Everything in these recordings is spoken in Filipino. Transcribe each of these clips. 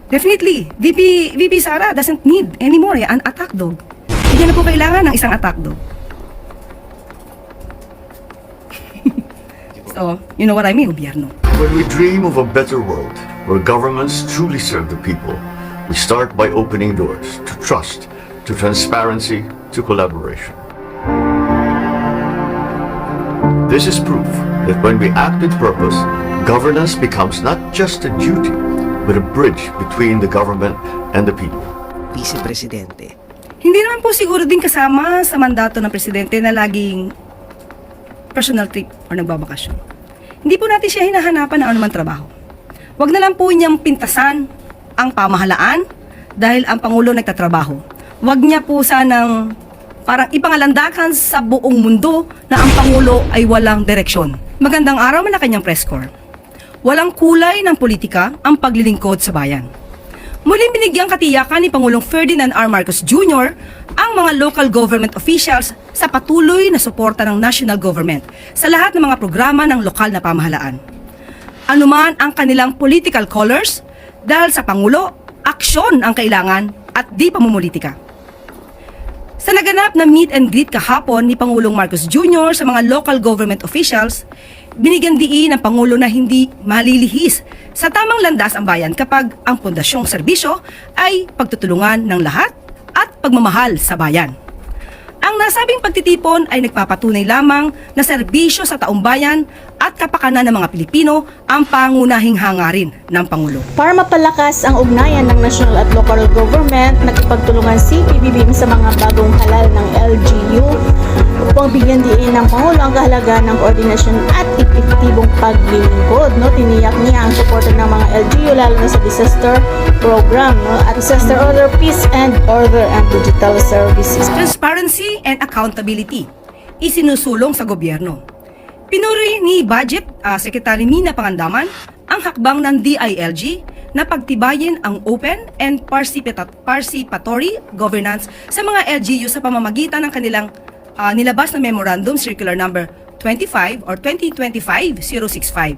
Definitely, VP Sara doesn't need anymore an attack dog. Hindi na po kailangan ng isang attack dog. So, you know what I mean, gobyerno. When we dream of a better world where governments truly serve the people, we start by opening doors to trust, to transparency, to collaboration. This is proof that when we act with purpose, governance becomes not just a duty, but a bridge between the government and the people. Vice Presidente. Hindi naman po siguro din kasama sa mandato ng presidente na laging personal trip or nagbabakasyon. Hindi po natin siya hinahanapan ng anumang trabaho. Huwag na lang po niyang pintasan ang pamahalaan dahil ang Pangulo nagtatrabaho. Huwag niya po sanang parang ipangalandakan sa buong mundo na ang Pangulo ay walang direksyon. Magandang araw man na kanyang press corps. Walang kulay ng politika ang paglilingkod sa bayan. Muling binigyang katiyakan ni Pangulong Ferdinand R. Marcos Jr. ang mga local government officials sa patuloy na suporta ng national government sa lahat ng mga programa ng lokal na pamahalaan. Anuman ang kanilang political colors, dahil sa Pangulo, aksyon ang kailangan at di pamumulitika. Sa naganap na meet and greet kahapon ni Pangulong Marcos Jr. sa mga local government officials, binigyan diin ng Pangulo na hindi malilihis sa tamang landas ang bayan kapag ang pondasyong serbisyo ay pagtutulungan ng lahat at pagmamahal sa bayan. Ang nasabing pagtitipon ay nagpapatunay lamang na serbisyo sa taong bayan at kapakanan ng mga Pilipino ang pangunahing hangarin ng Pangulo. Para mapalakas ang ugnayan ng national at local government, nagpagtulungan si PBBM sa mga bagong halal ng LGU upang bigyan diin ng Pangulo ang kahalagaan ng koordinasyon at epektibong paglilingkod. Tiniyak niya ang suporta ng mga LGU lalo na sa disaster program at disaster order, peace and order and digital services. Transparency and accountability isinusulong sa gobyerno. Pinuri ni Budget Secretary Nina Pangandaman ang hakbang ng DILG na pagtibayin ang open and participatory governance sa mga LGU sa pamamagitan ng kanilang nilabas na Memorandum Circular Number 25 or 2025-065.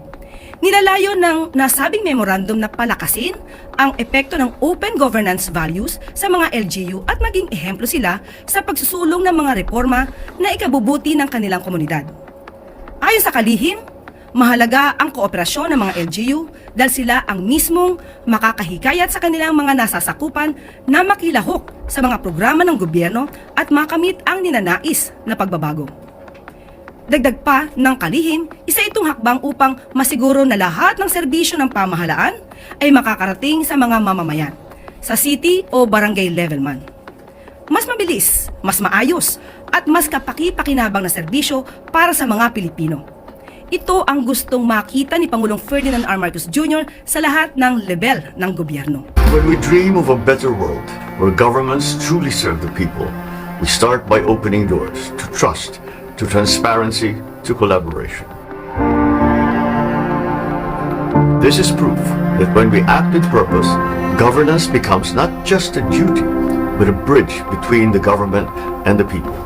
Nilalayo ng nasabing memorandum na palakasin ang epekto ng open governance values sa mga LGU at maging ehemplo sila sa pagsusulong ng mga reforma na ikabubuti ng kanilang komunidad. Ayon sa kalihim, mahalaga ang kooperasyon ng mga LGU dahil sila ang mismong makakahikayat sa kanilang mga nasasakupan na makilahok sa mga programa ng gobyerno at makamit ang ninanais na pagbabago. Dagdag pa ng kalihim, isa itong hakbang upang masiguro na lahat ng serbisyo ng pamahalaan ay makakarating sa mga mamamayan, sa city o barangay level man. Mas mabilis, mas maayos, at mas kapaki-pakinabang na serbisyo para sa mga Pilipino. Ito ang gustong makita ni Pangulong Ferdinand R. Marcos Jr. sa lahat ng level ng gobyerno. When we dream of a better world where governments truly serve the people, we start by opening doors to trust, to transparency, to collaboration. This is proof that when we act with purpose, governance becomes not just a duty, but a bridge between the government and the people.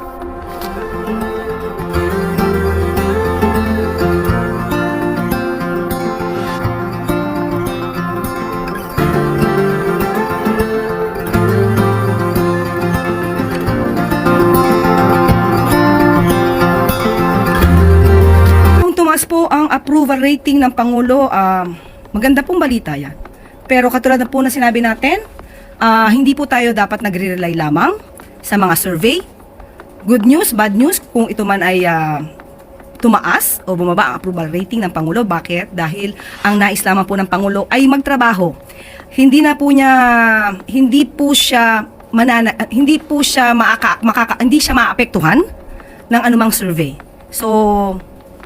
Tumaas po ang approval rating ng Pangulo, maganda pong balita yan. Pero katulad na po na sinabi natin, hindi po tayo dapat nagre-rely lamang sa mga survey. Good news, bad news, kung ito man ay tumaas o bumaba ang approval rating ng Pangulo. Bakit? Dahil ang nais lamang po ng Pangulo ay magtrabaho. Hindi siya maapektuhan ng anumang survey. So,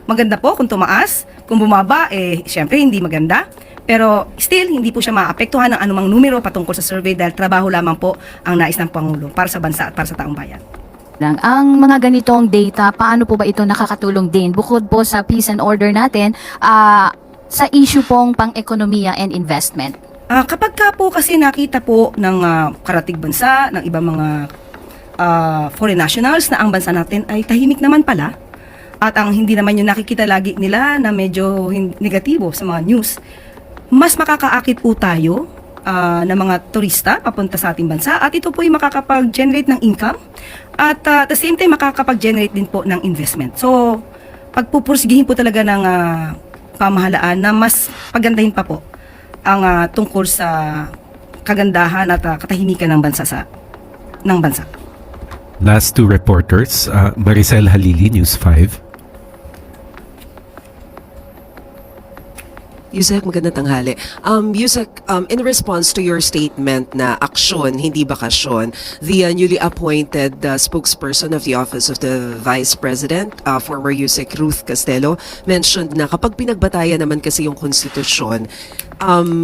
maganda po kung tumaas, kung bumaba, syempre hindi maganda. Pero still, hindi po siya maapektuhan ng anumang numero patungkol sa survey dahil trabaho lamang po ang nais ng Pangulo para sa bansa at para sa taong bayan. Ang mga ganitong data, paano po ba ito nakakatulong din bukod po sa peace and order natin sa issue pong pang-ekonomiya and investment? Kapag ka po kasi nakita po ng karatig bansa, ng ibang mga foreign nationals na ang bansa natin ay tahimik naman pala, at ang hindi naman yung nakikita lagi nila na medyo negatibo sa mga news, mas makakaakit po tayo ng mga turista papunta sa ating bansa at ito po ay makakapag-generate ng income at at the same time makakapag-generate din po ng investment. So, pagpupursigihin po talaga ng pamahalaan na mas pagandahin pa po ang tungkol sa kagandahan at katahimikan ng bansa. Last two reporters, Maricel Halili, News 5. Yusek, magandang tanghali. Yusek, in response to your statement na aksyon, hindi bakasyon, the newly appointed spokesperson of the Office of the Vice President, former Yusek Ruth Castelo, mentioned na kapag pinagbatayan naman kasi yung konstitusyon,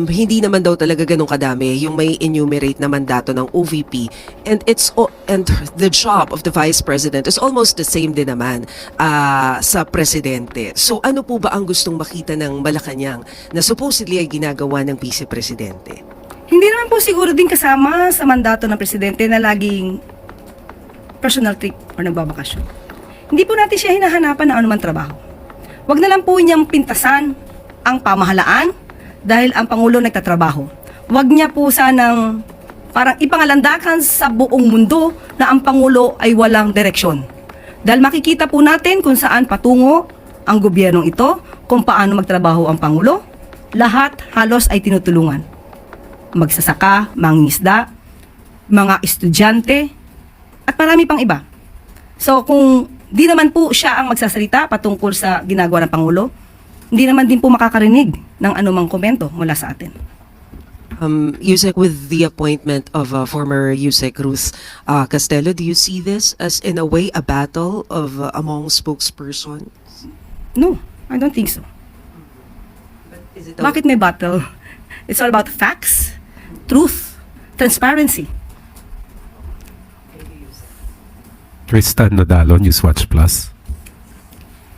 hindi naman daw talaga ganun kadami yung may enumerate na mandato ng OVP, and the job of the Vice President is almost the same din naman sa Presidente. So ano po ba ang gustong makita ng Malacanang na supposedly ay ginagawa ng Vice Presidente? Hindi naman po siguro din kasama sa mandato ng Presidente na laging personal trip or nagbabakasyon. Hindi po natin siya hinahanapan ng anumang trabaho. Huwag na lang po niyang pintasan ang pamahalaan dahil ang Pangulo nagtatrabaho. Huwag niya po sanang parang ipangalandakan sa buong mundo na ang Pangulo ay walang direksyon. Dahil makikita po natin kung saan patungo ang gobyernong ito, kung paano magtrabaho ang Pangulo, lahat halos ay tinutulungan. Magsasaka, mangingisda, mga estudyante, at marami pang iba. So kung di naman po siya ang magsasalita patungkol sa ginagawa ng Pangulo, hindi naman din po makakarinig ng anumang komento mula sa atin. Yusek, with the appointment of former Yusek Ruth Castelo, do you see this as in a way a battle of among spokespersons? No, I don't think so. Is it Bakit may battle? It's all about facts, truth, transparency. Tristan Nadalo, Newswatch Plus.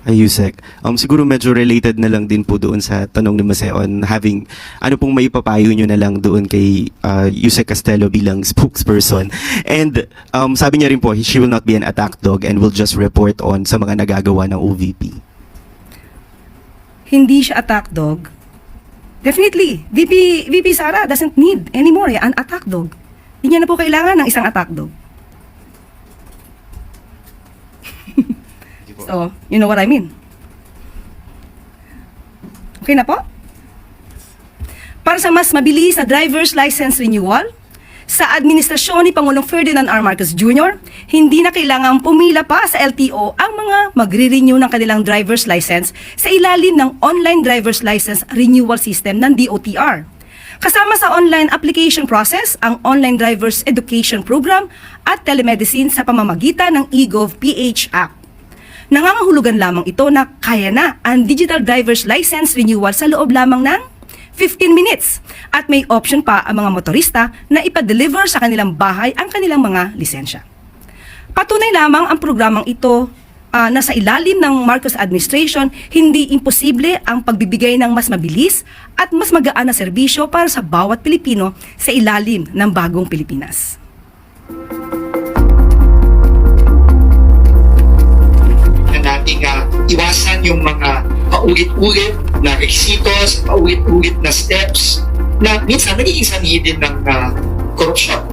Ay, Yusek. Siguro medyo related na lang din po doon sa tanong ni Mase on having, ano pong may papayo nyo na lang doon kay Yusek Castelo bilang spokesperson. And sabi niya rin po, she will not be an attack dog and will just report on sa mga nagagawa ng OVP. Hindi siya attack dog. Definitely, VP Sara doesn't need anymore an attack dog. Hindi niya na po kailangan ng isang attack dog. So, you know what I mean. Okay na po? Para sa mas mabilis na driver's license renewal, sa administrasyon ni Pangulong Ferdinand R. Marcos Jr., hindi na kailangang pumila pa sa LTO ang mga magre-renew ng kanilang driver's license sa ilalim ng online driver's license renewal system ng DOTR. Kasama sa online application process ang online driver's education program at telemedicine sa pamamagitan ng eGov.ph app. Nangangahulugan lamang ito na kaya na ang digital driver's license renewal sa loob lamang ng 15 minutes at may option pa ang mga motorista na ipa-deliver sa kanilang bahay ang kanilang mga lisensya. Patunay lamang ang programang ito na sa ilalim ng Marcos administration, hindi imposible ang pagbibigay ng mas mabilis at mas magaan na serbisyo para sa bawat Pilipino sa ilalim ng bagong Pilipinas. Nating iwasan yung mga paulit-ulit na requisitos, paulit-ulit na steps na minsan nagiging sanhi din ng korupsyon.